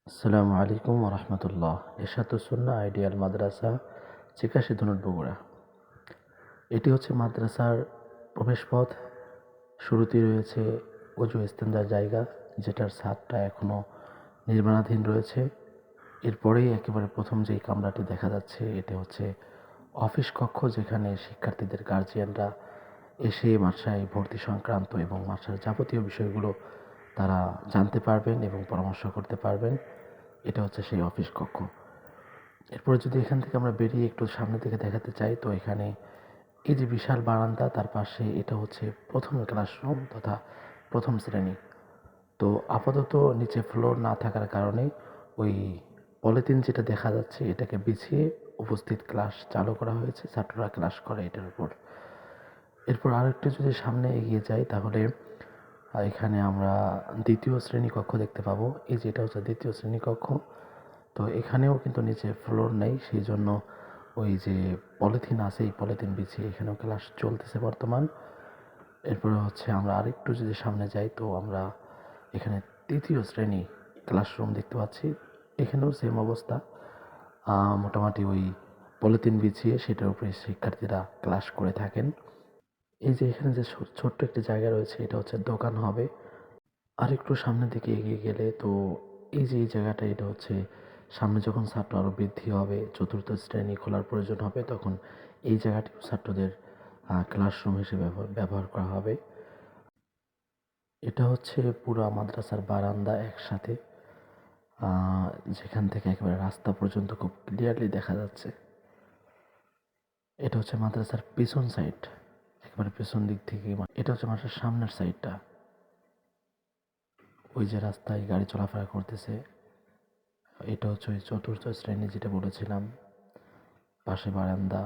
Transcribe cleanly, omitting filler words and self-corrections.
আসসালামু আলাইকুম রহমতুল্লাহ। এরশাদুস-সুন্নাহ আইডিয়াল মাদ্রাসা চিকাশী ধনুট বগুড়া। এটি হচ্ছে মাদ্রাসার প্রবেশপথ। শুরুতেই রয়েছে অজু ইস্তেঞ্জার জায়গা, যেটার ছাদটা এখনও নির্মাণাধীন রয়েছে। এরপরেই একেবারে প্রথম যেই কামরাটি দেখা যাচ্ছে, এটি হচ্ছে অফিস কক্ষ, যেখানে শিক্ষার্থীদের গার্জিয়ানরা এসে মাদ্রাসায় ভর্তি সংক্রান্ত এবং মাদ্রাসার যাবতীয় বিষয়গুলো তারা জানতে পারবেন এবং পরামর্শ করতে পারবেন। এটা হচ্ছে সেই অফিস কক্ষ। এরপরে যদি এখান থেকে আমরা বেরিয়ে একটু সামনের দিকে দেখাতে চাই, তো এখানে এই যে বিশাল বারান্দা, তার পাশে এটা হচ্ছে প্রথম ক্লাসরুম তথা প্রথম শ্রেণী। তো আপাতত নিচে ফ্লোর না থাকার কারণে ওই পলিথিন যেটা দেখা যাচ্ছে, এটাকে বিছিয়ে উপস্থিত ক্লাস চালু করা হয়েছে, ছাত্ররা ক্লাস করে এটার উপর। এরপর আরেকটু যদি সামনে এগিয়ে যাই, তাহলে এখানে আমরা দ্বিতীয় শ্রেণী কক্ষ দেখতে পাবো। এই যে এটা হচ্ছে দ্বিতীয় শ্রেণী কক্ষ। তো এখানেও কিন্তু নিচে ফ্লোর নেই, সেই জন্য ওই যে পলিথিন আছে, এই পলিথিন বিছিয়ে এখানেও ক্লাস চলতেছে বর্তমান। এরপরে হচ্ছে আমরা আরেকটু যদি সামনে যাই, তো আমরা এখানে তৃতীয় শ্রেণী ক্লাসরুম দেখতে পাচ্ছি। এখানেও সেম অবস্থা, মোটামুটি ওই পলিথিন বিছিয়ে সেটার উপরে শিক্ষার্থীরা ক্লাস করে থাকেন। এই যে এখানে যে ছোট্ট একটি জায়গা রয়েছে, এটা হচ্ছে দোকান হবে। আরেকটু সামনের দিকে এগিয়ে গেলে, তো এই যে এই জায়গাটা, এটা হচ্ছে সামনে যখন ছাত্র আরও বৃদ্ধি হবে, চতুর্থ শ্রেণী খোলার প্রয়োজন হবে, তখন এই জায়গাটিও ছাত্রদের ক্লাসরুম হিসেবে ব্যবহার করা হবে। এটা হচ্ছে পুরো মাদ্রাসার বারান্দা একসাথে, যেখান থেকে একেবারে রাস্তা পর্যন্ত খুব ক্লিয়ারলি দেখা যাচ্ছে। এটা হচ্ছে মাদ্রাসার পিছন সাইড, একেবারে পেছন দিক থেকে। এটা হচ্ছে মাদ্রাসার সামনের সাইডটা, ওই যে রাস্তায় গাড়ি চলাফেরা করতেছে। এটা হচ্ছে ওই চতুর্থ শ্রেণী যেটা বলেছিলাম, পাশে বারান্দা।